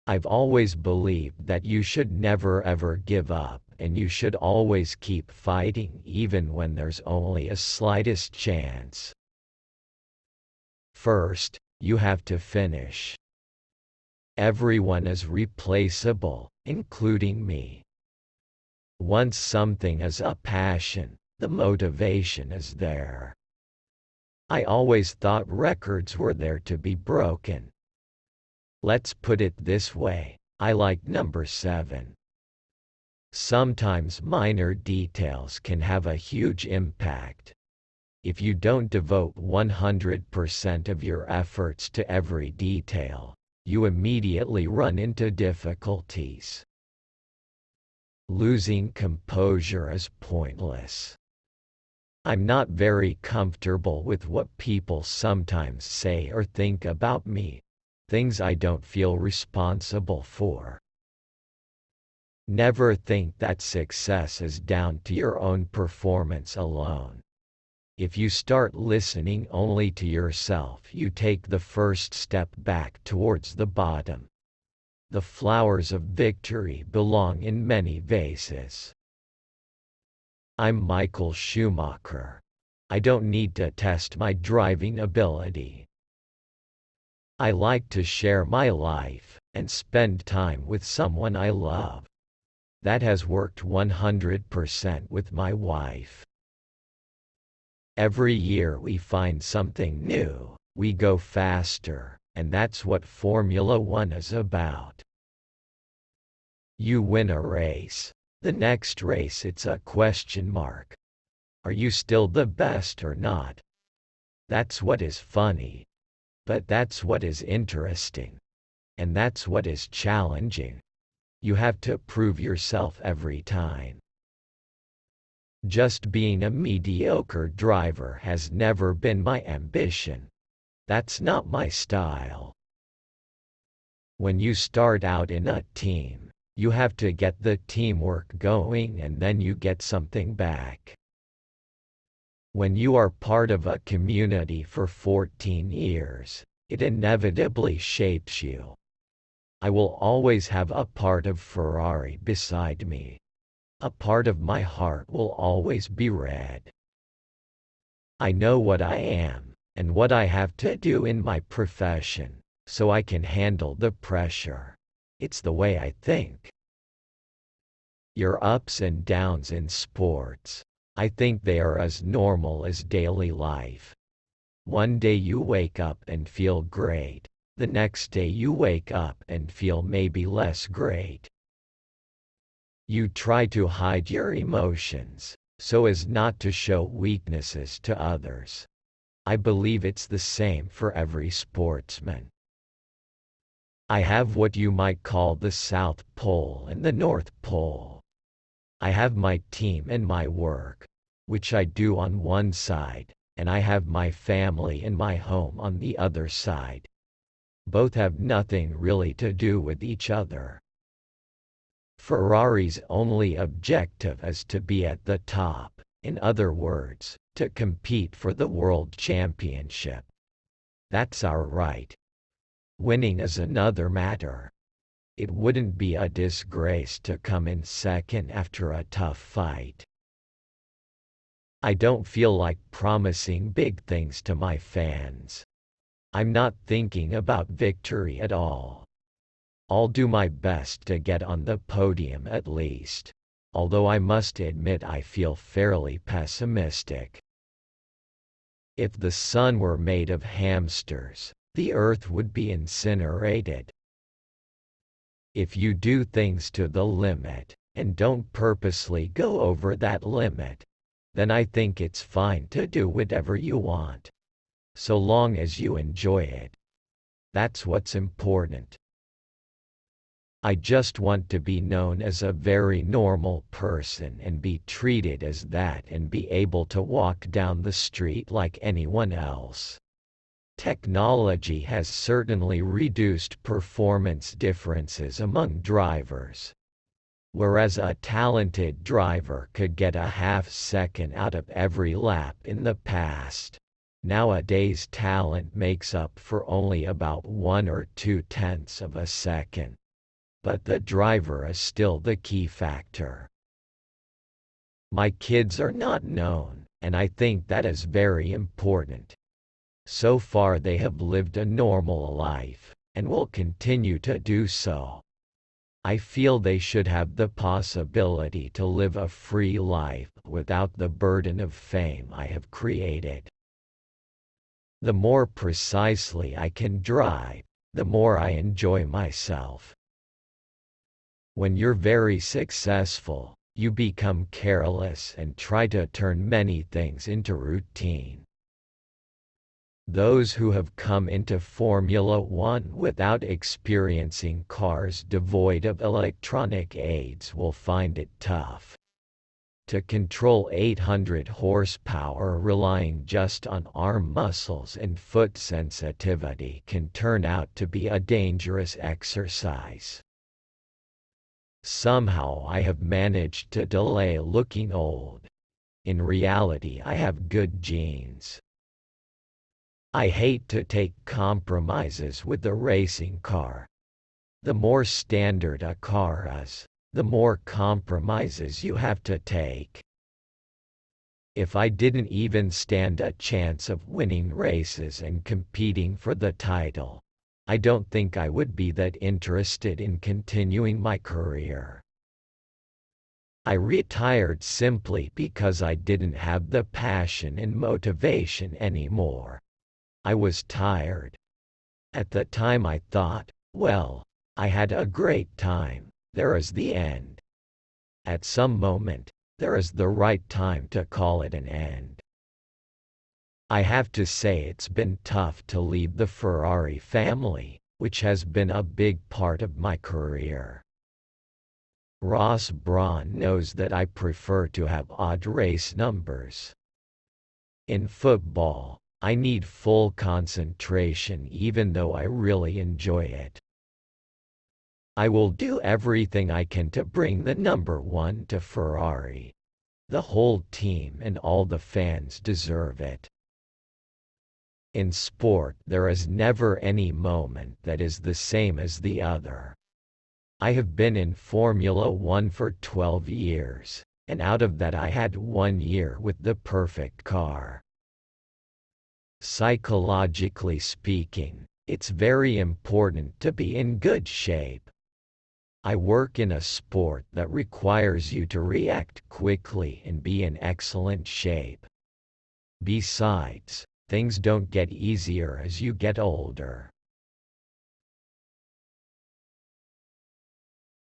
I've always believed that you should never ever give up and you should always keep fighting even when there's only a slightest chance. First, you have to finish. Everyone is replaceable, including me. Once something is a passion, the motivation is there. I always thought records were there to be broken. Let's put it this way, I like number 7. Sometimes minor details can have a huge impact. If you don't devote 100% of your efforts to every detail, you immediately run into difficulties. Losing composure is pointless. I'm not very comfortable with what people sometimes say or think about me, things I don't feel responsible for. Never think that success is down to your own performance alone. If you start listening only to yourself, you take the first step back towards the bottom. The flowers of victory belong in many vases. I'm Michael Schumacher. I don't need to test my driving ability. I like to share my life and spend time with someone I love. That has worked 100% with my wife. Every year we find something new, we go faster, and that's what Formula One is about. You win a race. The next race it's a question mark. Are you still the best or not? That's what is funny. But that's what is interesting. And that's what is challenging. You have to prove yourself every time. Just being a mediocre driver has never been my ambition. That's not my style. When you start out in a team, you have to get the teamwork going and then you get something back. When you are part of a community for 14 years, it inevitably shapes you. I will always have a part of Ferrari beside me. A part of my heart will always be red. I know what I am, and what I have to do in my profession, so I can handle the pressure. It's the way I think. Your ups and downs in sports, I think they are as normal as daily life. One day you wake up and feel great. The next day you wake up and feel maybe less great. You try to hide your emotions, so as not to show weaknesses to others. I believe it's the same for every sportsman. I have what you might call the South Pole and the North Pole. I have my team and my work, which I do on one side, and I have my family and my home on the other side. Both have nothing really to do with each other. Ferrari's only objective is to be at the top, in other words, to compete for the world championship. That's our right. Winning is another matter. It wouldn't be a disgrace to come in second after a tough fight. I don't feel like promising big things to my fans. I'm not thinking about victory at all. I'll do my best to get on the podium at least, although I must admit I feel fairly pessimistic. If the sun were made of hamsters, the earth would be incinerated. If you do things to the limit, and don't purposely go over that limit, then I think it's fine to do whatever you want. So long as you enjoy it. That's what's important. I just want to be known as a very normal person and be treated as that and be able to walk down the street like anyone else. Technology has certainly reduced performance differences among drivers. Whereas a talented driver could get a half second out of every lap in the past, nowadays talent makes up for only about 1 or 2 tenths of a second. but the driver is still the key factor. My kids are not known, and I think that is very important. So far they have lived a normal life, and will continue to do so. I feel they should have the possibility to live a free life without the burden of fame I have created. The more precisely I can drive, the more I enjoy myself. When you're very successful, you become careless and try to turn many things into routine. Those who have come into Formula One without experiencing cars devoid of electronic aids will find it tough. To control 800 horsepower relying just on arm muscles and foot sensitivity can turn out to be a dangerous exercise. Somehow I have managed to delay looking old. In reality, I have good genes. I hate to take compromises with the racing car. The more standard a car is, the more compromises you have to take. If I didn't even stand a chance of winning races and competing for the title, I don't think I would be that interested in continuing my career. I retired simply because I didn't have the passion and motivation anymore. I was tired. At the time I thought, well, I had a great time, there is the end. At some moment, there is the right time to call it an end. I have to say it's been tough to leave the Ferrari family, which has been a big part of my career. Ross Brawn knows that I prefer to have odd race numbers. In football, I need full concentration even though I really enjoy it. I will do everything I can to bring the number one to Ferrari. The whole team and all the fans deserve it. In sport, there is never any moment that is the same as the other. I have been in Formula One for 12 years, and out of that I had 1 year with the perfect car. Psychologically speaking, it's very important to be in good shape. I work in a sport that requires you to react quickly and be in excellent shape. Besides, things don't get easier as you get older.